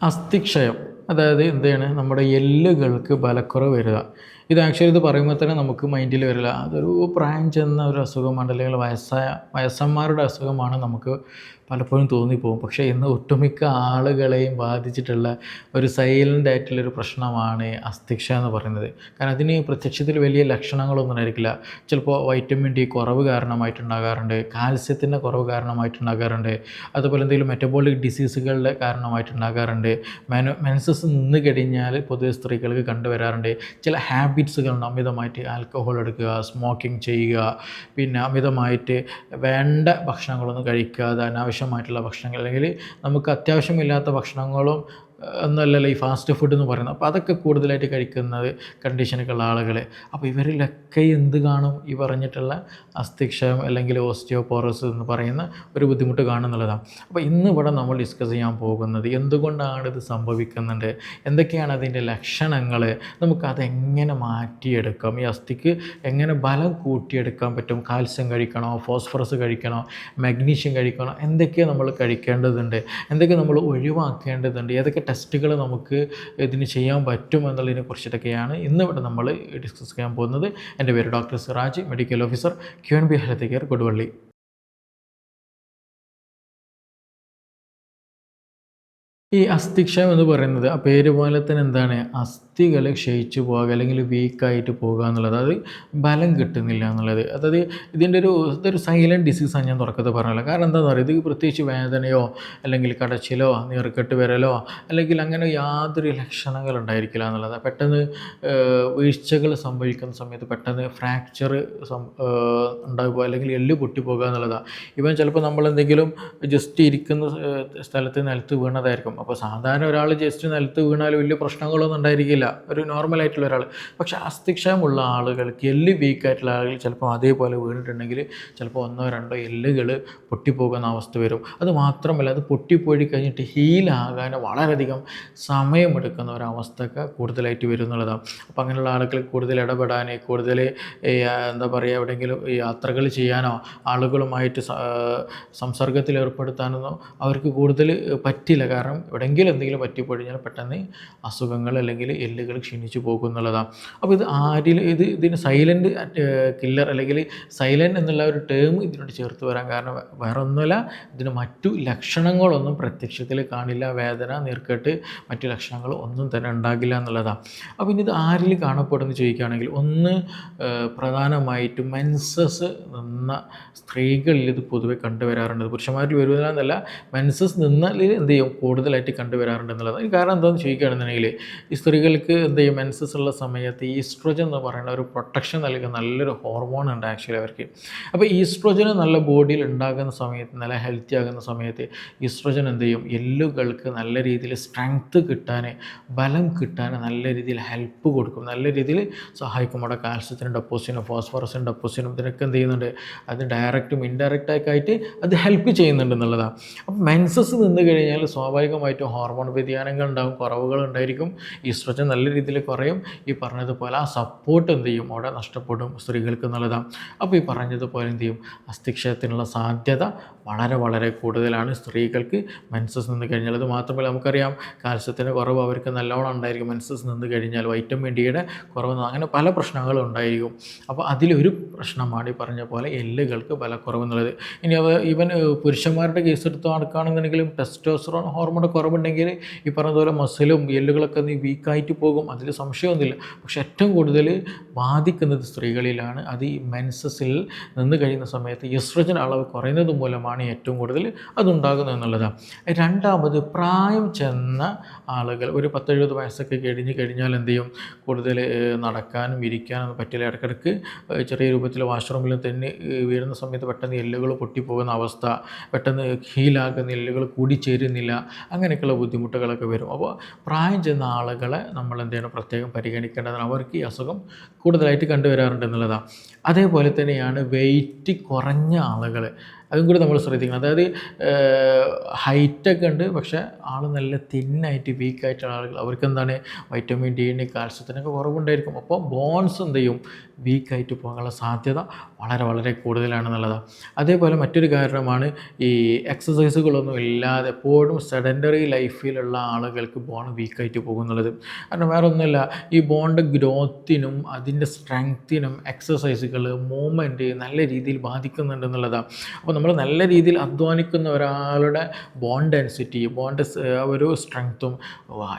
അസ്ഥിക്ഷയം അതായത് എന്താണ് നമ്മുടെ എല്ലുകൾക്ക് ബലക്കുറവ് വരിക. ഇത് പറയുമ്പോൾ തന്നെ നമുക്ക് മൈൻഡിൽ വരില്ല, അതൊരു പ്രായം ചെന്ന ഒരു അസുഖമാണ്, അല്ലെങ്കിൽ വയസ്സന്മാരുടെ അസുഖമാണ് നമുക്ക് പലപ്പോഴും തോന്നിപ്പോകും. പക്ഷേ ഇന്ന് ഒട്ടുമിക്ക ആളുകളെയും ബാധിച്ചിട്ടുള്ള ഒരു സൈലൻ്റ് ആയിട്ടുള്ളൊരു പ്രശ്നമാണ് അസ്ഥിക്ഷയം എന്ന് പറയുന്നത്. കാരണം അതിന് പ്രത്യക്ഷത്തിൽ വലിയ ലക്ഷണങ്ങളൊന്നും ആയിരിക്കില്ല. ചിലപ്പോൾ വൈറ്റമിൻ ഡി കുറവ് കാരണമായിട്ടുണ്ടാകാറുണ്ട്, കാൽസ്യത്തിൻ്റെ കുറവ് കാരണമായിട്ടുണ്ടാകാറുണ്ട്, അതുപോലെ എന്തെങ്കിലും മെറ്റബോളിക് ഡിസീസുകളുടെ കാരണമായിട്ടുണ്ടാകാറുണ്ട്. മെൻസസ് നിന്ന് കഴിഞ്ഞാൽ പൊതുവെ സ്ത്രീകൾക്ക് കണ്ടുവരാറുണ്ട് ചില ഹാബിറ്റ്സുകളുണ്ട്. അമിതമായിട്ട് ആൽക്കഹോൾ എടുക്കുക, സ്മോക്കിംഗ് ചെയ്യുക, പിന്നെ അമിതമായിട്ട് വേണ്ട ഭക്ഷണങ്ങളൊന്നും കഴിക്കാതെ അനാവശ്യമായിട്ടുള്ള ഭക്ഷണങ്ങൾ, അല്ലെങ്കിൽ നമുക്ക് അത്യാവശ്യമില്ലാത്ത ഭക്ഷണങ്ങളും എന്നല്ലല്ലോ ഈ ഫാസ്റ്റ് ഫുഡ് എന്ന് പറയുന്നത്. അപ്പോൾ അതൊക്കെ കൂടുതലായിട്ട് കഴിക്കുന്നത് കണ്ടീഷനൊക്കെയുള്ള ആളുകൾ. അപ്പോൾ ഇവരിലൊക്കെ എന്ത് കാണും? ഈ പറഞ്ഞിട്ടുള്ള അസ്ഥിക്ഷയം അല്ലെങ്കിൽ ഓസ്റ്റിയോപോറോസിസ് എന്ന് പറയുന്ന ഒരു ബുദ്ധിമുട്ട് കാണുന്നുള്ളതാണ്. അപ്പോൾ ഇന്ന് ഇവിടെ നമ്മൾ ഡിസ്കസ് ചെയ്യാൻ പോകുന്നത് എന്തുകൊണ്ടാണ് ഇത് സംഭവിക്കുന്നുണ്ട്, എന്തൊക്കെയാണ് അതിൻ്റെ ലക്ഷണങ്ങൾ, നമുക്കതെങ്ങനെ മാറ്റിയെടുക്കാം, ഈ അസ്ഥിക്ക് എങ്ങനെ ബലം കൂട്ടിയെടുക്കാൻ പറ്റും, കാൽസ്യം കഴിക്കണോ, ഫോസ്ഫറസ് കഴിക്കണോ, മഗ്നീഷ്യം കഴിക്കണോ, എന്തൊക്കെ നമ്മൾ കഴിക്കേണ്ടതുണ്ട്, എന്തൊക്കെ നമ്മൾ ഒഴിവാക്കേണ്ടതുണ്ട്, ഏതൊക്കെ ടെസ്റ്റുകൾ നമുക്ക് ഇതിന് ചെയ്യാൻ പറ്റും എന്നുള്ളതിനെ കുറിച്ചിട്ടൊക്കെയാണ് ഇന്നിവിടെ നമ്മൾ ഡിസ്കസ് ചെയ്യാൻ പോകുന്നത്. എൻ്റെ പേര് doctor Siraj, medical officer, QNB health care, Koduvally. ഈ അസ്ഥിക്ഷയം എന്ന് പറയുന്നത് ആ പേര് പോലെ തന്നെ എന്താണ്, അസ്ഥികൾ ക്ഷയിച്ചു പോകുക അല്ലെങ്കിൽ വീക്കായിട്ട് പോകുക എന്നുള്ളത്, അത് ബലം കിട്ടുന്നില്ല എന്നുള്ളത്. അതായത് ഇതൊരു സൈലൻറ്റ് ഡിസീസാണ് ഞാൻ തുടക്കത്തിൽ പറഞ്ഞല്ലോ. കാരണം എന്താണെന്ന് പറയുക, ഇത് പ്രത്യേകിച്ച് വേദനയോ അല്ലെങ്കിൽ കടച്ചിലോ നീർക്കെട്ട് വരലോ അല്ലെങ്കിൽ അങ്ങനെ യാതൊരു ലക്ഷണങ്ങൾ ഉണ്ടായിരിക്കില്ല എന്നുള്ളത്. പെട്ടെന്ന് വീഴ്ചകൾ സംഭവിക്കുന്ന സമയത്ത് പെട്ടെന്ന് ഫ്രാക്ചർ ഉണ്ടാകുക അല്ലെങ്കിൽ എല്ല് പൊട്ടിപ്പോകുക എന്നുള്ളതാണ്. ഇവൻ ചിലപ്പോൾ നമ്മളെന്തെങ്കിലും ജസ്റ്റ് ഇരിക്കുന്ന സ്ഥലത്ത് നിലത്ത് വീണതായിരിക്കും. അപ്പോൾ സാധാരണ ഒരാൾ ജസ്റ്റ് നിലത്ത് വീണാൽ വലിയ പ്രശ്നങ്ങളൊന്നും ഉണ്ടായിരിക്കില്ല, ഒരു നോർമലായിട്ടുള്ള ഒരാൾ. പക്ഷേ അസ്ഥിക്ഷയമുള്ള ആളുകൾക്ക്, എല്ല് വീക്കായിട്ടുള്ള ആളുകൾ ചിലപ്പോൾ അതേപോലെ വീണിട്ടുണ്ടെങ്കിൽ ചിലപ്പോൾ 1-2 എല്ലുകൾ പൊട്ടിപ്പോകുന്ന അവസ്ഥ വരും. അത് മാത്രമല്ല, അത് പൊട്ടിപ്പോയി കഴിഞ്ഞിട്ട് ഹീലാകാൻ വളരെയധികം സമയമെടുക്കുന്ന ഒരവസ്ഥയൊക്കെ കൂടുതലായിട്ട് വരും എന്നുള്ളതാണ്. അപ്പോൾ അങ്ങനെയുള്ള ആളുകൾ കൂടുതൽ ഇടപെടാൻ, കൂടുതൽ എന്താ പറയുക, എവിടെയെങ്കിലും യാത്രകൾ ചെയ്യാനോ ആളുകളുമായിട്ട് സംസർഗത്തിൽ ഏർപ്പെടുത്താനൊന്നും അവർക്ക് കൂടുതൽ പറ്റില്ല. കാരണം എവിടെയെങ്കിലും എന്തെങ്കിലും പറ്റിപ്പോഴിഞ്ഞാൽ പെട്ടെന്ന് അസുഖങ്ങൾ അല്ലെങ്കിൽ എല്ലുകൾ ക്ഷീണിച്ചു പോകും എന്നുള്ളതാണ്. അപ്പോൾ ഇതിന് സൈലൻറ്റ് കില്ലർ അല്ലെങ്കിൽ സൈലൻറ്റ് എന്നുള്ള ഒരു ടേം ഇതിനോട് ചേർത്ത് വരാൻ കാരണം വേറെ ഒന്നുമല്ല, ഇതിന് മറ്റു ലക്ഷണങ്ങളൊന്നും പ്രത്യക്ഷത്തിൽ കാണില്ല. വേദന, നീർക്കെട്ട്, മറ്റു ലക്ഷണങ്ങൾ ഒന്നും തന്നെ ഉണ്ടാകില്ല എന്നുള്ളതാണ്. അപ്പോൾ ഇനി ഇത് ആരിൽ കാണപ്പെടുമെന്ന് ചോദിക്കുകയാണെങ്കിൽ, ഒന്ന് പ്രധാനമായിട്ടും മെൻസസ് നിന്ന സ്ത്രീകളിൽ ഇത് പൊതുവെ കണ്ടുവരാറുണ്ട്. പുരുഷന്മാരിൽ വരുന്നതല്ല, മെൻസസ് നിന്നാൽ എന്ത് ചെയ്യും കൂടുതലായിട്ട് കണ്ടുവരാറുണ്ട് എന്നുള്ളത്. കാരണം എന്താണെന്ന് ചോദിക്കുകയാണെന്നുണ്ടെങ്കിൽ, ഈ സ്ത്രീകൾക്ക് എന്ത് ചെയ്യും, മെൻസസ് ഉള്ള സമയത്ത് ഈസ്ട്രോജൻ എന്ന് പറയുന്ന ഒരു പ്രൊട്ടക്ഷൻ നൽകുന്ന നല്ലൊരു ഹോർമോൺ ഉണ്ട് ആക്ച്വലി അവർക്ക്. അപ്പോൾ ഈസ്ട്രോജൻ നല്ല ബോഡിയിൽ ഉണ്ടാകുന്ന സമയത്ത്, നല്ല ഹെൽത്തി ആകുന്ന സമയത്ത് ഈസ്ട്രോജൻ എന്ത് ചെയ്യും, എല്ലുകൾക്ക് നല്ല രീതിയിൽ സ്ട്രെങ്ത്ത് കിട്ടാൻ, ബലം കിട്ടാൻ നല്ല രീതിയിൽ ഹെൽപ്പ് കൊടുക്കും, നല്ല രീതിയിൽ സഹായിക്കും. അവിടെ കാൽസ്യത്തിനും ഡെപ്പോസിനും ഫോസ്ഫറസിനും ഡെപ്പോസിനും ഇതിനൊക്കെ എന്ത് ചെയ്യുന്നുണ്ട്, അത് ഡയറക്റ്റും ഇൻഡയറക്റ്റായിട്ട് അത് ഹെൽപ്പ് ചെയ്യുന്നുണ്ട് എന്നുള്ളതാണ്. അപ്പോൾ മെൻസസ് നിന്ന് കഴിഞ്ഞാൽ സ്വാഭാവികമായിട്ടും ഹോർമോൺ വ്യതിയാനങ്ങൾ ഉണ്ടാകും, കുറവുകൾ ഉണ്ടായിരിക്കും, ഈസ്ട്രോജൻ നല്ല രീതിയിൽ കുറയും. ഈ പറഞ്ഞതുപോലെ ആ സപ്പോർട്ട് എന്ത് ചെയ്യും, അവിടെ നഷ്ടപ്പെടും സ്ത്രീകൾക്ക് എന്നുള്ളതാണ്. അപ്പോൾ ഈ പറഞ്ഞതുപോലെ എന്ത് ചെയ്യും, അസ്ഥിക്ഷയത്തിനുള്ള സാധ്യത വളരെ വളരെ കൂടുതലാണ് സ്ത്രീകൾക്ക് മെൻസസ് നിന്ന് കഴിഞ്ഞാൽ. അത് മാത്രമല്ല, നമുക്കറിയാം കാൽസ്യത്തിൻ്റെ കുറവ് അവർക്ക് നല്ലോണം ഉണ്ടായിരിക്കും മെൻസസ് നിന്ന് കഴിഞ്ഞാൽ, വൈറ്റമിൻ ഡിയുടെ കുറവ്, അങ്ങനെ പല പ്രശ്നങ്ങളും ഉണ്ടായിരിക്കും. അപ്പോൾ അതിലൊരു പ്രശ്നമാണ് ഈ പറഞ്ഞ പോലെ എല്ലുകൾക്ക് ബലക്കുറവ് എന്നുള്ളത്. ഇനി ഈവൻ പുരുഷന്മാരുടെ കേസ് എടുത്ത് നടക്കുകയാണെന്നുണ്ടെങ്കിലും ടെസ്റ്റോസ്റ്ററോൺ ഹോർമോൺ കുറവുണ്ടെങ്കിൽ ഈ പറഞ്ഞതുപോലെ മസിലും എല്ലുകളൊക്കെ വീക്കായിട്ട് പോകും, അതിൽ സംശയമൊന്നുമില്ല. പക്ഷെ ഏറ്റവും കൂടുതൽ ബാധിക്കുന്നത് സ്ത്രീകളിലാണ്. അത് ഈ മെൻസസിൽ നിന്ന് കഴിയുന്ന സമയത്ത് ഈസ്ട്രോജൻ അളവ് കുറയുന്നത് മൂലമാണ് ഏറ്റവും കൂടുതൽ അതുണ്ടാകുന്നത് എന്നുള്ളതാണ്. രണ്ടാമത്, പ്രായം ചെന്ന ആളുകൾ, ഒരു 10-70 വയസ്സൊക്കെ കഴിഞ്ഞാൽ എന്ത് ചെയ്യും, കൂടുതൽ നടക്കാനും ഇരിക്കാനൊന്നും പറ്റില്ല. ഇടയ്ക്കിടയ്ക്ക് ചെറിയ രൂപത്തിൽ വാഷ്റൂമിൽ തന്നെ വീഴുന്ന സമയത്ത് പെട്ടെന്ന് എല്ലുകൾ പൊട്ടിപ്പോകുന്ന അവസ്ഥ, പെട്ടെന്ന് ഹീലാകുന്ന, എല്ലുകൾ കൂടിച്ചേരുന്നില്ല, അങ്ങനെയൊക്കെയുള്ള ബുദ്ധിമുട്ടുകളൊക്കെ വരും. അപ്പോൾ പ്രായം ചെന്ന ആളുകളെ നമ്മൾ എന്ത് ചെയ്യണം, പ്രത്യേകം പരിഗണിക്കേണ്ടതാണ്. അവർക്ക് ഈ അസുഖം കൂടുതലായിട്ട് കണ്ടുവരാറുണ്ട് എന്നുള്ളതാണ്. അതേപോലെ തന്നെയാണ് വെയിറ്റ് കുറഞ്ഞ ആളുകൾ, അതും കൂടി നമ്മൾ ശ്രദ്ധിക്കണം. അതായത് ഹൈറ്റൊക്കെ ഉണ്ട്, പക്ഷേ ആൾ നല്ല തിന്നായിട്ട് വീക്കായിട്ടുള്ള ആളുകൾ, അവർക്ക് എന്താണ് വൈറ്റമിൻ ഡിൻ്റെ കാൽസ്യത്തിനൊക്കെ കുറവുണ്ടായിരിക്കും. അപ്പോൾ ബോൺസ് എന്ത് ചെയ്യും, വീക്കായിട്ട് പോകാനുള്ള സാധ്യത വളരെ വളരെ കൂടുതലാണെന്നുള്ളതാണ്. അതേപോലെ മറ്റൊരു കാരണമാണ് ഈ എക്സസൈസുകളൊന്നും ഇല്ലാതെ എപ്പോഴും സെഡൻറ്ററി ലൈഫിലുള്ള ആളുകൾക്ക് ബോൺ വീക്കായിട്ട് പോകുന്നുള്ളത്. കാരണം വേറെ ഒന്നുമില്ല, ഈ ബോണിൻ്റെ ഗ്രോത്തിനും അതിൻ്റെ സ്ട്രെങ്ത്തിനും എക്സസൈസുകൾ മൂവ്മെൻറ്റ് നല്ല രീതിയിൽ ബാധിക്കുന്നുണ്ടെന്നുള്ളതാണ്. അപ്പോൾ നമ്മൾ നല്ല രീതിയിൽ അധ്വാനിക്കുന്ന ഒരാളുടെ ബോൺ ഡെൻസിറ്റി, ബോണ്ട് ഒരു സ്ട്രെങ്ത്തും,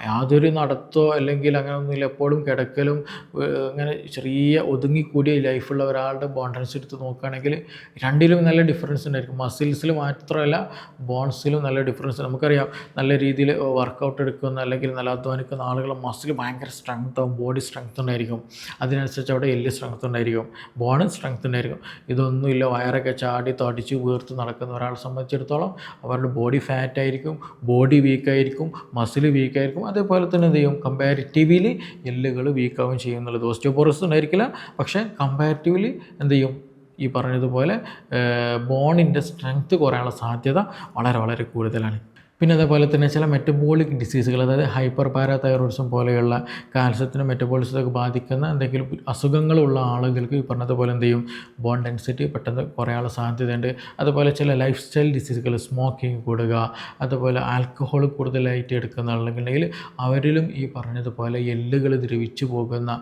യാതൊരു നടത്തോ അല്ലെങ്കിൽ അങ്ങനെയൊന്നുമില്ല, എപ്പോഴും കിടക്കലും അങ്ങനെ ചെറിയ ഒതുങ്ങിക്കൂടിയ ലൈഫുള്ള ഒരാളുടെ ബോൺ ഡെൻസിറ്റി എടുത്ത് നോക്കുകയാണെങ്കിൽ രണ്ടിലും നല്ല ഡിഫറൻസ് ഉണ്ടായിരിക്കും. മസിൽസിൽ മാത്രമല്ല ബോൺസിലും നല്ല ഡിഫറൻസ്. നമുക്കറിയാം, നല്ല രീതിയിൽ വർക്കൗട്ട് എടുക്കുന്ന അല്ലെങ്കിൽ നല്ല അധ്വാനിക്കുന്ന ആളുകളെ മസിൽ ഭയങ്കര സ്ട്രെങ്ത് ആവും, ബോഡി സ്ട്രെങ്ത് ഉണ്ടായിരിക്കും, അതിനനുസരിച്ച് അവിടെ എല്ല് സ്ട്രെങ്ത് ഉണ്ടായിരിക്കും, ബോൺ സ്ട്രെങ്ത് ഉണ്ടായിരിക്കും. ഇതൊന്നുമില്ല, വയറൊക്കെ ചാടി തടിച്ച് വീർത്ത് നടക്കുന്ന ഒരാളെ സംബന്ധിച്ചിടത്തോളം അവരുടെ ബോഡി ഫാറ്റ് ആയിരിക്കും, ബോഡി വീക്കായിരിക്കും, മസിൽ വീക്കായിരിക്കും. അതേപോലെ തന്നെ എന്ത് ചെയ്യും, കമ്പാരിറ്റീവ്ലി എല്ലുകൾ വീക്കാവുകയും ചെയ്യുന്നുള്ളത്. ഓസ്റ്റിയോപോറോസിസ് ഉണ്ടായിരിക്കില്ല, പക്ഷേ കമ്പാരിറ്റീവ്ലി എന്ത് ചെയ്യും, ഈ പറഞ്ഞതുപോലെ ബോണിൻ്റെ സ്ട്രെങ്ത്ത് കുറയാനുള്ള സാധ്യത വളരെ വളരെ കൂടുതലാണ്. പിന്നെ അതേപോലെ തന്നെ ചില മെറ്റബോളിക് ഡിസീസുകൾ, അതായത് ഹൈപ്പർ പാരാതൈറോയിഡിസം പോലെയുള്ള കാൽസ്യത്തിനും മെറ്റബോളിസത്തൊക്കെ ബാധിക്കുന്ന എന്തെങ്കിലും അസുഖങ്ങളുള്ള ആളുകൾക്ക് ഈ പറഞ്ഞതുപോലെ എന്ത് ചെയ്യും, ബോൺ ഡെൻസിറ്റി പെട്ടെന്ന് കുറയാനുള്ള സാധ്യതയുണ്ട്. അതുപോലെ ചില ലൈഫ് സ്റ്റൈൽ ഡിസീസുകൾ, സ്മോക്കിംഗ് കൂടുക, അതുപോലെ ആൽക്കഹോൾ കൂടുതലായിട്ട് എടുക്കുന്ന ആളുണ്ടെങ്കിൽ അവരിലും ഈ പറഞ്ഞതുപോലെ എല്ലുകൾ ദ്രവിച്ചു പോകുന്ന,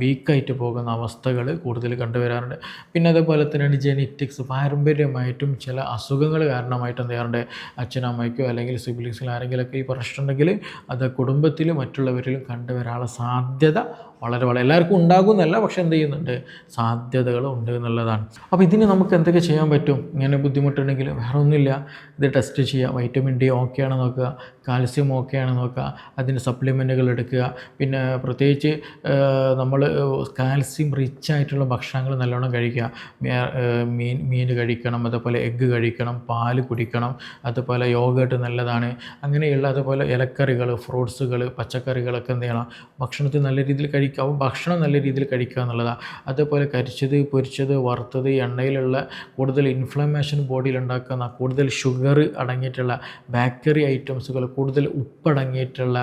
വീക്കായിട്ട് പോകുന്ന അവസ്ഥകൾ കൂടുതൽ കണ്ടുവരാറുണ്ട്. പിന്നെ അതേപോലെ തന്നെയാണ് ജെനറ്റിക്സ്, പാരമ്പര്യമായിട്ടും ചില അസുഖങ്ങൾ കാരണമായിട്ട് എന്ത് ചെയ്യാറുണ്ട്, അച്ഛനമ്മയ്ക്കോ അല്ലെങ്കിൽ സിബ്ലിങ്സിൽ ആരെങ്കിലുമൊക്കെ ഈ പ്രശ്നമുണ്ടെങ്കിൽ അത് കുടുംബത്തിൽ മറ്റുള്ളവരിലും കണ്ടുവരാനുള്ള സാധ്യത വളരെ വളരെ എല്ലാവർക്കും ഉണ്ടാകുമെന്നല്ല, പക്ഷെ എന്ത് ചെയ്യുന്നുണ്ട്, സാധ്യതകൾ ഉണ്ട് എന്നുള്ളതാണ്. അപ്പോൾ ഇതിന് നമുക്ക് എന്തൊക്കെ ചെയ്യാൻ പറ്റും? ഇങ്ങനെ ബുദ്ധിമുട്ടുണ്ടെങ്കിൽ വേറെ ഒന്നുമില്ല, ഇത് ടെസ്റ്റ് ചെയ്യുക. വൈറ്റമിൻ ഡി ഓക്കെ ആണ് നോക്കുക, കാൽസ്യം ഓക്കെ ആണ് നോക്കുക, അതിന് സപ്ലിമെൻറ്റുകൾ എടുക്കുക. പിന്നെ പ്രത്യേകിച്ച് നമ്മൾ കാൽസ്യം റിച്ച് ആയിട്ടുള്ള ഭക്ഷണങ്ങൾ നല്ലോണം കഴിക്കുക. മീൻ കഴിക്കണം, അതുപോലെ എഗ്ഗ് കഴിക്കണം, പാല് കുടിക്കണം, അതുപോലെ യോഗട്ട് നല്ലതാണ്. അങ്ങനെയുള്ള അതുപോലെ ഇലക്കറികൾ, ഫ്രൂട്ട്സുകൾ, പച്ചക്കറികളൊക്കെ എന്ത് ചെയ്യണം, ഭക്ഷണത്തിൽ നല്ല രീതിയിൽ കഴിക്കുക. ഭക്ഷണം നല്ല രീതിയിൽ കഴിക്കുക എന്നുള്ളതാണ്. അതേപോലെ കരിച്ചത്, പൊരിച്ചത്, വറുത്തത്, എണ്ണയിലുള്ള കൂടുതൽ ഇൻഫ്ലമേഷൻ ബോഡിയിൽ ഉണ്ടാക്കുന്ന, കൂടുതൽ ഷുഗർ അടങ്ങിയിട്ടുള്ള ബേക്കറി ഐറ്റംസുകൾ, കൂടുതൽ ഉപ്പടങ്ങിയിട്ടുള്ള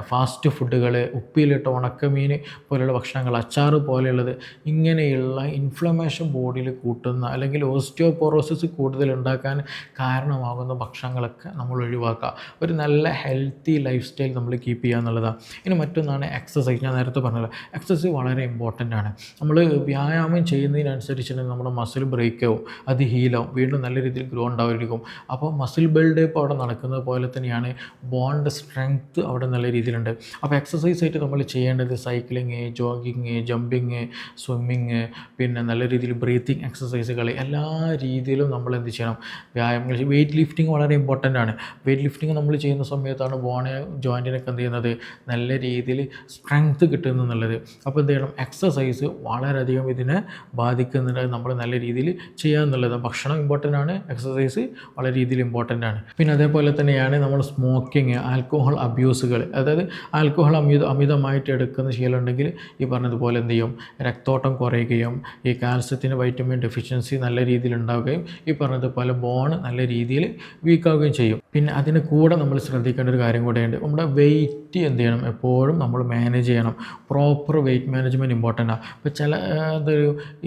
ഫാസ്റ്റ് ഫുഡുകൾ, ഉപ്പിലിട്ട ഉണക്കമീൻ പോലെയുള്ള ഭക്ഷണങ്ങൾ, അച്ചാറ് പോലെയുള്ളത്, ഇങ്ങനെയുള്ള ഇൻഫ്ലമേഷൻ ബോഡിയിൽ കൂട്ടുന്ന അല്ലെങ്കിൽ ഓസ്റ്റിയോപോറോസിസ് കൂടുതൽ ഉണ്ടാക്കാൻ കാരണമാകുന്ന ഭക്ഷണങ്ങളൊക്കെ നമ്മൾ ഒഴിവാക്കുക. ഒരു നല്ല ഹെൽത്തി ലൈഫ് സ്റ്റൈൽ നമ്മൾ കീപ്പ് ചെയ്യുക എന്നുള്ളതാണ്. ഇനി മറ്റൊന്നാണ് എക്സസൈസ്. ഞാൻ നേരത്തെ പറഞ്ഞല്ലോ, എക്സസൈസ് വളരെ ഇമ്പോർട്ടൻ്റ് ആണ്. നമ്മൾ വ്യായാമം ചെയ്യുന്നതിനനുസരിച്ചുണ്ടെങ്കിൽ നമ്മുടെ മസിൽ ബ്രേക്ക് ആവും, അത് ഹീലാവും, വീണ്ടും നല്ല രീതിയിൽ ഗ്രോ ഉണ്ടായിരിക്കും. അപ്പോൾ മസിൽ ബിൽഡപ്പ് അവിടെ നടക്കുന്നത് പോലെ തന്നെയാണ് ബോണിൻ്റെ സ്ട്രെങ്ത്ത് അവിടെ നല്ല രീതിയിലുണ്ട്. അപ്പോൾ എക്സസൈസ് ആയിട്ട് നമ്മൾ ചെയ്യേണ്ടത് സൈക്ലിങ്, ജോഗിങ്, ജമ്പിങ്, സ്വിമ്മിങ്, പിന്നെ നല്ല രീതിയിൽ ബ്രീത്തിങ് എക്സസൈസുകൾ, എല്ലാ രീതിയിലും നമ്മൾ എന്ത് ചെയ്യണം, വ്യായാമങ്ങൾ. വെയിറ്റ് ലിഫ്റ്റിംഗ് വളരെ ഇമ്പോർട്ടൻ്റ് ആണ്. വെയിറ്റ് ലിഫ്റ്റിംഗ് നമ്മൾ ചെയ്യുന്ന സമയത്താണ് ബോണ് ജോയിൻറ്റിനൊക്കെ എന്ത് ചെയ്യുന്നത്, നല്ല രീതിയിൽ സ്ട്രെങ്ത്ത് കിട്ടുന്നുള്ളത്. അപ്പോൾ എന്ത് ചെയ്യണം, എക്സസൈസ് വളരെയധികം ഇതിനെ ബാധിക്കുന്നുണ്ട്. നമ്മൾ നല്ല രീതിയിൽ ചെയ്യുക എന്നുള്ളത്. ഭക്ഷണം ഇമ്പോർട്ടൻ്റ് ആണ്, എക്സസൈസ് വളരെ രീതിയിൽ ഇമ്പോർട്ടൻ്റ് ആണ്. പിന്നെ അതേപോലെ തന്നെയാണ് നമ്മൾ സ്മോക്കിങ്, ആൽക്കഹോൾ അബ്യൂസുകൾ, അതായത് ആൽക്കഹോൾ അമിതമായിട്ട് എടുക്കുന്ന ശീലമുണ്ടെങ്കിൽ ഈ പറഞ്ഞതുപോലെ എന്ത് ചെയ്യും, രക്തോട്ടം കുറയുകയും ഈ കാൽസ്യത്തിന് വൈറ്റമിൻ ഡെഫിഷ്യൻസി നല്ല രീതിയിൽ ഉണ്ടാവുകയും ഈ പറഞ്ഞതുപോലെ ബോൺ നല്ല രീതിയിൽ വീക്കാവുകയും ചെയ്യും. പിന്നെ അതിന് കൂടെ നമ്മൾ ശ്രദ്ധിക്കേണ്ട ഒരു കാര്യം കൂടെയുണ്ട്, നമ്മുടെ വെയിറ്റ് എന്ത് ചെയ്യണം, എപ്പോഴും നമ്മൾ മാനേജ് ചെയ്യണം. പ്രോപ്പർ വെയിറ്റ് മാനേജ്മെൻറ്റ് ഇമ്പോർട്ടൻ്റ് ആണ്. ഇപ്പോൾ ചില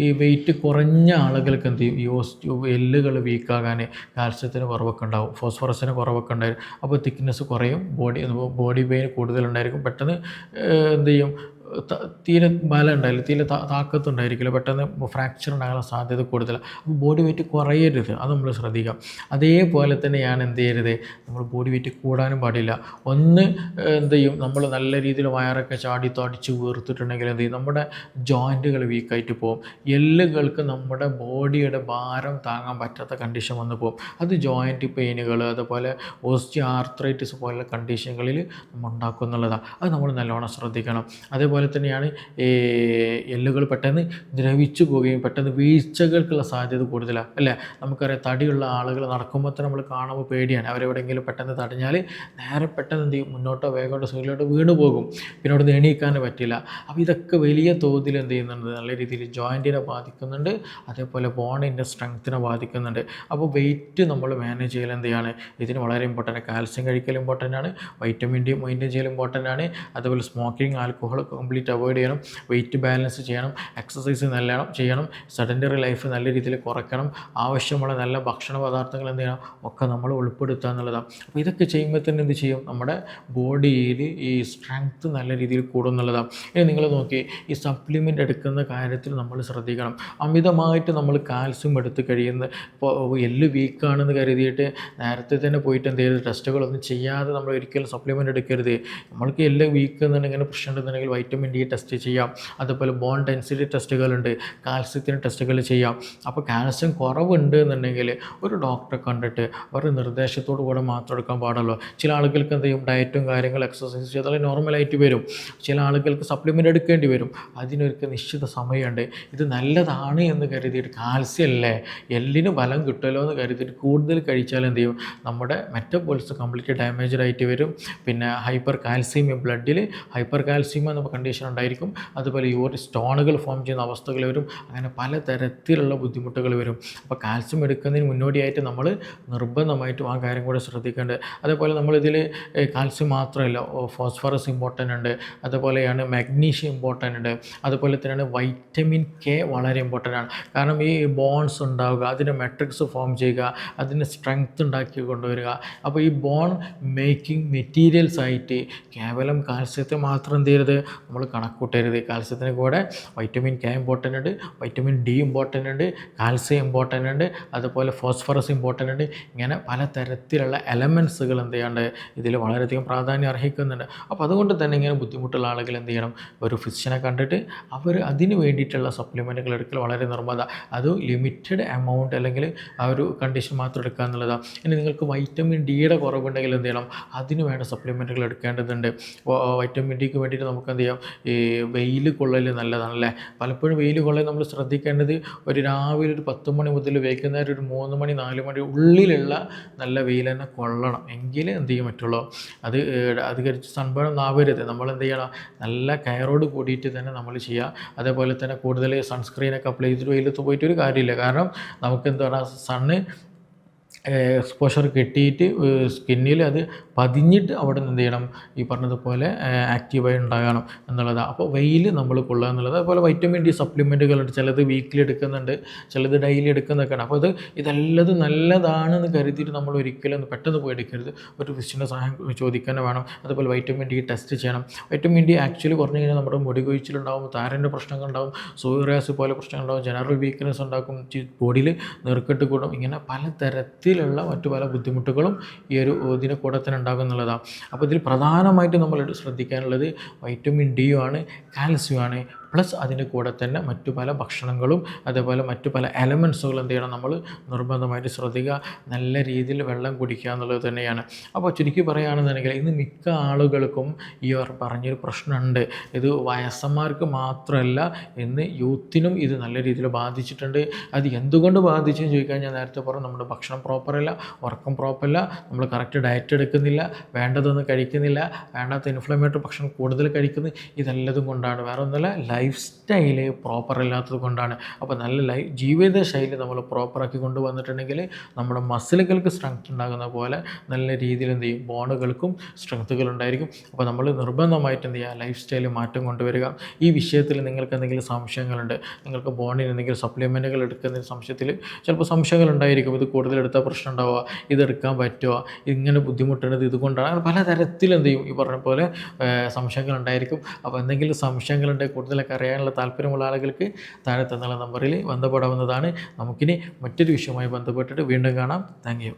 ഈ വെയിറ്റ് കുറഞ്ഞ ആളുകൾക്ക് എന്ത് ചെയ്യും, ഈ എല്ലുകൾ വീക്കാകാൻ കാൽസ്യത്തിന് കുറവൊക്കെ ഉണ്ടാവും, ഫോസ്ഫറസിന് കുറവൊക്കെ ഉണ്ടായിരിക്കും. അപ്പോൾ തിക്നെസ് കുറയും, ബോഡി പെയിൻ കൂടുതലുണ്ടായിരിക്കും, പെട്ടെന്ന് എന്ത് ചെയ്യും, തീരെ ബലം ഉണ്ടായില്ല, തീരെ താക്കത്തുണ്ടായിരിക്കില്ല, പെട്ടെന്ന് ഫ്രാക്ചർ ഉണ്ടാകാനുള്ള സാധ്യത കൂടുതലാണ്. അപ്പോൾ ബോഡി വെയിറ്റ് കുറയരുത്, അത് നമ്മൾ ശ്രദ്ധിക്കാം. അതേപോലെ തന്നെയാണ് എന്ത് ചെയ്യരുത്, നമ്മൾ ബോഡി വെയിറ്റ് കൂടാനും പാടില്ല. ഒന്ന് എന്ത് ചെയ്യും, നമ്മൾ നല്ല രീതിയിൽ വയറൊക്കെ ചാടി തടിച്ച് വീർത്തിട്ടുണ്ടെങ്കിൽ എന്ത് ചെയ്യും, നമ്മുടെ ജോയിൻറ്റുകൾ വീക്കായിട്ട് പോകും, എല്ലുകൾക്ക് നമ്മുടെ ബോഡിയുടെ ഭാരം താങ്ങാൻ പറ്റാത്ത കണ്ടീഷൻ വന്നു പോകും. അത് ജോയിൻറ്റ് പെയിനുകൾ, അതുപോലെ ഓസ്റ്റിയോ ആർത്രൈറ്റിസ് പോലുള്ള കണ്ടീഷനുകളിൽ നമ്മൾ ഉണ്ടാക്കുന്നുള്ളതാണ്. അത് നമ്മൾ നല്ലോണം ശ്രദ്ധിക്കണം. അതേപോലെ അതേപോലെ തന്നെയാണ് ഈ എല്ലുകൾ പെട്ടെന്ന് ദ്രവിച്ചു പോവുകയും പെട്ടെന്ന് വീഴ്ചകൾക്കുള്ള സാധ്യത കൂടുതലാണ് അല്ലേ. നമുക്കറിയാം തടിയുള്ള ആളുകൾ നടക്കുമ്പോൾ തന്നെ നമ്മൾ കാണുമ്പോൾ പേടിയാണ്. അവരെവിടെയെങ്കിലും പെട്ടെന്ന് തടഞ്ഞാൽ നേരെ പെട്ടെന്ന് എന്ത് ചെയ്യും, മുന്നോട്ടോ വേഗോട്ടോ സൈഡിലോട്ടോ വീണ് പോകും. പിന്നെ അവിടെ നിന്ന് എണീക്കാൻ പറ്റില്ല. അപ്പോൾ ഇതൊക്കെ വലിയ തോതിൽ എന്ത് ചെയ്യുന്നുണ്ട്, നല്ല രീതിയിൽ ജോയിൻറ്റിനെ ബാധിക്കുന്നുണ്ട്, അതേപോലെ ബോണിൻ്റെ സ്ട്രെങ്ത്തിനെ ബാധിക്കുന്നുണ്ട്. അപ്പോൾ വെയിറ്റ് നമ്മൾ മാനേജ് ചെയ്യൽ എന്ത് ചെയ്യാണ്, ഇതിന് വളരെ ഇമ്പോർട്ടൻ്റ്. കാൽസ്യം കഴിക്കൽ ഇമ്പോർട്ടൻ്റ് ആണ്, വൈറ്റമിൻ ഡി മെയിൻറ്റെയിൻ ചെയ്യൽ ഇമ്പോർട്ടൻ്റ് ആണ്, അതുപോലെ സ്മോക്കിംഗ് ആൽക്കഹോൾ കംപ്ലീറ്റ് അവോയ്ഡ് ചെയ്യണം, വെയിറ്റ് ബാലൻസ് ചെയ്യണം, എക്സസൈസ് നല്ലോണം ചെയ്യണം, സെഡൻറ്ററി ലൈഫ് നല്ല രീതിയിൽ കുറയ്ക്കണം, ആവശ്യമുള്ള നല്ല ഭക്ഷണ പദാർത്ഥങ്ങൾ എന്ത് ചെയ്യണം ഒക്കെ നമ്മൾ ഉൾപ്പെടുത്തുക എന്നുള്ളതാണ്. അപ്പോൾ ഇതൊക്കെ ചെയ്യുമ്പോൾ തന്നെ എന്ത് ചെയ്യും, നമ്മുടെ ബോഡിയിൽ ഈ സ്ട്രെങ്ത്ത് നല്ല രീതിയിൽ കൂടും എന്നുള്ളതാണ്. ഇനി നിങ്ങൾ നോക്കി, ഈ സപ്ലിമെൻ്റ് എടുക്കുന്ന കാര്യത്തിൽ നമ്മൾ ശ്രദ്ധിക്കണം. അമിതമായിട്ട് നമ്മൾ കാൽസ്യം എടുത്ത് കഴിയുന്ന, ഇപ്പോൾ എല്ല് വീക്കാണെന്ന് കരുതിയിട്ട് നേരത്തെ തന്നെ പോയിട്ട് എന്ത് ചെയ്യരുത്, ടെസ്റ്റുകളൊന്നും ചെയ്യാതെ നമ്മൾ ഒരിക്കലും സപ്ലിമെൻ്റ് എടുക്കരുത്. നമ്മൾക്ക് എല്ല് വീക്ക് എന്നുണ്ടെങ്കിൽ പ്രശ്നം ഉണ്ടെന്നുണ്ടെങ്കിൽ വൈറ്റമിൻ ഡി ടെസ്റ്റ് ചെയ്യാം, അതുപോലെ ബോൺ ഡെൻസിറ്റി ടെസ്റ്റുകളുണ്ട്, കാൽസ്യത്തിന് ടെസ്റ്റുകൾ ചെയ്യാം. അപ്പോൾ കാൽസ്യം കുറവുണ്ട് എന്നുണ്ടെങ്കിൽ ഒരു ഡോക്ടറെ കണ്ടിട്ട് അവരുടെ നിർദ്ദേശത്തോടു കൂടെ മാത്രം എടുക്കാൻ പാടുള്ളൂ. ചില ആളുകൾക്ക് എന്ത് ചെയ്യും, ഡയറ്റും കാര്യങ്ങളും എക്സസൈസ് ചെയ്താൽ നോർമലായിട്ട് വരും. ചില ആളുകൾക്ക് സപ്ലിമെൻ്റ് എടുക്കേണ്ടി വരും. അതിനൊരു നിശ്ചിത സമയമുണ്ട്. ഇത് നല്ലതാണ് എന്ന് കരുതിയിട്ട്, കാൽസ്യം അല്ലേ എല്ലിന് ബലം കിട്ടുമല്ലോ എന്ന് കരുതിയിട്ട് കൂടുതൽ കഴിച്ചാൽ എന്ത് ചെയ്യും, നമ്മുടെ മെറ്റബോളിസം കംപ്ലീറ്റ് ഡാമേജ്ഡ് ആയിട്ട് വരും. പിന്നെ ഹൈപ്പർ കാൽസ്യമി, ബ്ലഡിൽ ഹൈപ്പർ കാൽസ്യം എന്ന കണ്ടീഷൻ ഉണ്ടായിരിക്കും. അതുപോലെ യൂറിൻ സ്റ്റോണുകൾ ഫോം ചെയ്യുന്ന അവസ്ഥകൾ വരും. അങ്ങനെ പലതരത്തിലുള്ള ബുദ്ധിമുട്ടുകൾ വരും. അപ്പോൾ കാൽസ്യം എടുക്കുന്നതിന് മുന്നോടിയായിട്ട് നമ്മൾ നിർബന്ധമായിട്ടും ആ കാര്യം കൂടെ ശ്രദ്ധിക്കേണ്ടത്. അതേപോലെ നമ്മളിതിൽ കാൽസ്യം മാത്രമല്ല, ഫോസ്ഫറസ് ഇമ്പോർട്ടൻ്റ് ഉണ്ട്, അതുപോലെയാണ് മാഗ്നീഷ്യം ഇമ്പോർട്ടൻ്റ് ഉണ്ട്, അതുപോലെ തന്നെയാണ് വൈറ്റമിൻ കെ വളരെ ഇമ്പോർട്ടൻ്റ് ആണ്. കാരണം ഈ ബോൺസ് ഉണ്ടാവുക, അതിൻ്റെ മെട്രിക്സ് ഫോം ചെയ്യുക, അതിന് സ്ട്രെങ്ത് ഉണ്ടാക്കി കൊണ്ടുവരിക. അപ്പോൾ ഈ ബോൺ മേക്കിംഗ് മെറ്റീരിയൽസ് ആയിട്ട് കേവലം കാൽസ്യത്തെ മാത്രം എന്ത് ചെയ്യരുത്, നമ്മൾ കണക്കൂട്ടരുത്. കാൽസ്യത്തിന് കൂടെ വൈറ്റമിൻ കെ ഇമ്പോർട്ടൻ്റ് ഉണ്ട്, വൈറ്റമിൻ ഡി ഇമ്പോർട്ടൻ്റ് ഉണ്ട്, കാൽസ്യം ഇമ്പോർട്ടൻ്റ് ഉണ്ട്, അതുപോലെ ഫോസ്ഫറസ് ഇമ്പോർട്ടൻ്റ് ഉണ്ട്. ഇങ്ങനെ പലതരത്തിലുള്ള എലമെൻസുകൾ എന്ത് ചെയ്യാണ്ട് ഇതിൽ വളരെയധികം പ്രാധാന്യം അർഹിക്കുന്നുണ്ട്. അപ്പോൾ അതുകൊണ്ട് തന്നെ ഇങ്ങനെ ബുദ്ധിമുട്ടുള്ള ആളുകൾ എന്ത് ചെയ്യണം, ഒരു ഫിസിഷ്യനെ കണ്ടിട്ട് അവർ അതിന് വേണ്ടിയിട്ടുള്ള സപ്ലിമെൻറ്റുകൾ എടുക്കൽ വളരെ നിർബന്ധമാണ്. അത് ലിമിറ്റഡ് എമൗണ്ട് അല്ലെങ്കിൽ ആ ഒരു കണ്ടീഷൻ മാത്രം എടുക്കുക എന്നുള്ളതാണ്. ഇനി നിങ്ങൾക്ക് വൈറ്റമിൻ ഡിയുടെ കുറവുണ്ടെങ്കിൽ എന്ത് ചെയ്യണം, അതിന് വേണ്ട സപ്ലിമെൻറ്റുകൾ എടുക്കേണ്ടതുണ്ട്. വൈറ്റമിൻ ഡിക്ക് വേണ്ടിയിട്ട് നമുക്ക് എന്ത് ചെയ്യാം, ഈ വെയിൽ കൊള്ളൽ നല്ലതാണല്ലേ. പലപ്പോഴും വെയിൽ കൊള്ളൽ നമ്മൾ ശ്രദ്ധിക്കേണ്ടത് ഒരു രാവിലെ ഒരു 10 മണി മുതൽ വൈകുന്നേരം ഒരു 3 മണി 4 മണി ഉള്ളിലുള്ള നല്ല വെയിൽ തന്നെ കൊള്ളണം, എങ്കിലേ എന്ത് ചെയ്യാൻ പറ്റുള്ളൂ. അത് കഴിച്ച് സൺബേൺ ഒന്നും ആവരുത്. നമ്മൾ എന്ത് ചെയ്യണം, നല്ല കെയറോട് കൂടിയിട്ട് തന്നെ നമ്മൾ ചെയ്യുക. അതേപോലെ തന്നെ കൂടുതൽ സൺസ്ക്രീനൊക്കെ അപ്ലൈ ചെയ്തിട്ട് വെയിലത്ത് പോയിട്ട് ഒരു കാര്യമില്ല. കാരണം നമുക്ക് എന്താണ്, സണ്ണ് എക്സ്പോഷർ കിട്ടിയിട്ട് സ്കിന്നിൽ അത് പതിഞ്ഞിട്ട് അവിടെ നിന്ന് എന്ത് ചെയ്യണം, ഈ പറഞ്ഞതുപോലെ ആക്റ്റീവായി ഉണ്ടാകണം എന്നുള്ളതാണ്. അപ്പോൾ വെയിൽ നമ്മൾ കൊള്ളുക എന്നുള്ളത്. അതുപോലെ വൈറ്റമിൻ ഡി സപ്ലിമെൻറ്റുകളുണ്ട്, ചിലത് വീക്കിലി എടുക്കുന്നുണ്ട്, ചിലത് ഡെയിലി എടുക്കുന്നതൊക്കെയാണ്. അപ്പോൾ ഇതെല്ലതും നല്ലതാണെന്ന് കരുതിയിട്ട് നമ്മൾ ഒരിക്കലും പെട്ടെന്ന് പോയി എടുക്കരുത്. ഒരു ഫിസിഷ്യൻ്റെ സഹായം ചോദിക്കാൻ വേണം. അതുപോലെ വൈറ്റമിൻ ഡി ടെസ്റ്റ് ചെയ്യണം. വൈറ്റമിൻ ഡി ആക്ച്വലി കുറഞ്ഞു കഴിഞ്ഞാൽ നമ്മുടെ മുടി കൊഴിച്ചിലുണ്ടാകും, താരൻ്റെ പ്രശ്നങ്ങളുണ്ടാകും, സോറിയാസിസ് പോലെ പ്രശ്നങ്ങളുണ്ടാകും, ജനറൽ വീക്ക്നെസ് ഉണ്ടാക്കും, ബോഡിയിൽ നീർക്കെട്ട് കൂടും. ഇങ്ങനെ പലതരത്തിലുള്ള മറ്റു പല ബുദ്ധിമുട്ടുകളും ഈ ഒരു ഇതിന് കൂടെ തന്നെ ഉണ്ടാകും എന്നുള്ളതാണ്. അപ്പോൾ ഇതിൽ പ്രധാനമായിട്ട് നമ്മൾ ശ്രദ്ധിക്കാനുള്ളത് വൈറ്റമിൻ ഡിയും ആണ്, കാൽസ്യമാണ്, പ്ലസ് അതിൻ്റെ കൂടെ തന്നെ മറ്റു പല ഭക്ഷണങ്ങളും അതേപോലെ മറ്റു പല എലമെൻസുകളും എന്ത് ചെയ്യണം, നമ്മൾ നിർബന്ധമായിട്ട് ശ്രദ്ധിക്കുക. നല്ല രീതിയിൽ വെള്ളം കുടിക്കുക എന്നുള്ളത് തന്നെയാണ്. അപ്പോൾ ചുരുക്കി പറയുകയാണെന്നുണ്ടെങ്കിൽ ഇന്ന് മിക്ക ആളുകൾക്കും ഈ പറഞ്ഞൊരു പ്രശ്നമുണ്ട്. ഇത് വയസ്സന്മാർക്ക് മാത്രമല്ല, ഇന്ന് യൂത്തിനും ഇത് നല്ല രീതിയിൽ ബാധിച്ചിട്ടുണ്ട്. അത് എന്തുകൊണ്ട് ബാധിച്ചെന്ന് ചോദിക്കാൻ ഞാൻ നേരത്തെ പറഞ്ഞു, നമ്മുടെ ഭക്ഷണം പ്രോപ്പറല്ല, ഉറക്കം പ്രോപ്പറല്ല, നമ്മൾ കറക്റ്റ് ഡയറ്റ് എടുക്കുന്നില്ല, വേണ്ടതൊന്നും കഴിക്കുന്നില്ല, വേണ്ടാത്ത ഇൻഫ്ലമേറ്ററി ഭക്ഷണം കൂടുതൽ കഴിക്കുന്നത്, ഇതെല്ലതും കൊണ്ടാണ്. വേറെ ഒന്നുമല്ല, ലൈഫ് സ്റ്റൈല് പ്രോപ്പർ അല്ലാത്തത് കൊണ്ടാണ്. അപ്പോൾ നല്ല ജീവിതശൈലി നമ്മൾ പ്രോപ്പറാക്കി കൊണ്ടുവന്നിട്ടുണ്ടെങ്കിൽ നമ്മുടെ മസിലുകൾക്ക് സ്ട്രെങ്ത് ഉണ്ടാകുന്ന പോലെ നല്ല രീതിയിൽ എന്ത് ചെയ്യും, ബോണുകൾക്കും സ്ട്രെങ്ത്തുകൾ ഉണ്ടായിരിക്കും. അപ്പോൾ നമ്മൾ നിർബന്ധമായിട്ട് എന്ത് ചെയ്യുക, ലൈഫ് സ്റ്റൈലിൽ മാറ്റം കൊണ്ടുവരിക. ഈ വിഷയത്തിൽ നിങ്ങൾക്ക് എന്തെങ്കിലും സംശയങ്ങളുണ്ട്, നിങ്ങൾക്ക് ബോണിന് എന്തെങ്കിലും സപ്ലിമെൻറ്റുകൾ എടുക്കുന്നതിന് സംശയത്തിൽ ചിലപ്പോൾ സംശയങ്ങളുണ്ടായിരിക്കും. ഇത് കൂടുതൽ എടുത്താൽ പ്രശ്നം ഉണ്ടാവുക, ഇതെടുക്കാൻ പറ്റുമോ, ഇങ്ങനെ ബുദ്ധിമുട്ടുന്നത് ഇതുകൊണ്ടാണ്, പലതരത്തിൽ എന്ത് ചെയ്യും, ഈ പറഞ്ഞ പോലെ സംശയങ്ങളുണ്ടായിരിക്കും. അപ്പോൾ എന്തെങ്കിലും സംശയങ്ങളുണ്ടെങ്കിൽ കൂടുതലൊക്കെ അറിയാനുള്ള താല്പര്യമുള്ള ആളുകൾക്ക് താഴെ തന്നുള്ള നമ്പറിൽ ബന്ധപ്പെടാവുന്നതാണ്. നമുക്കിനി മറ്റൊരു വിഷയവുമായി ബന്ധപ്പെട്ടിട്ട് വീണ്ടും കാണാം. Thank you.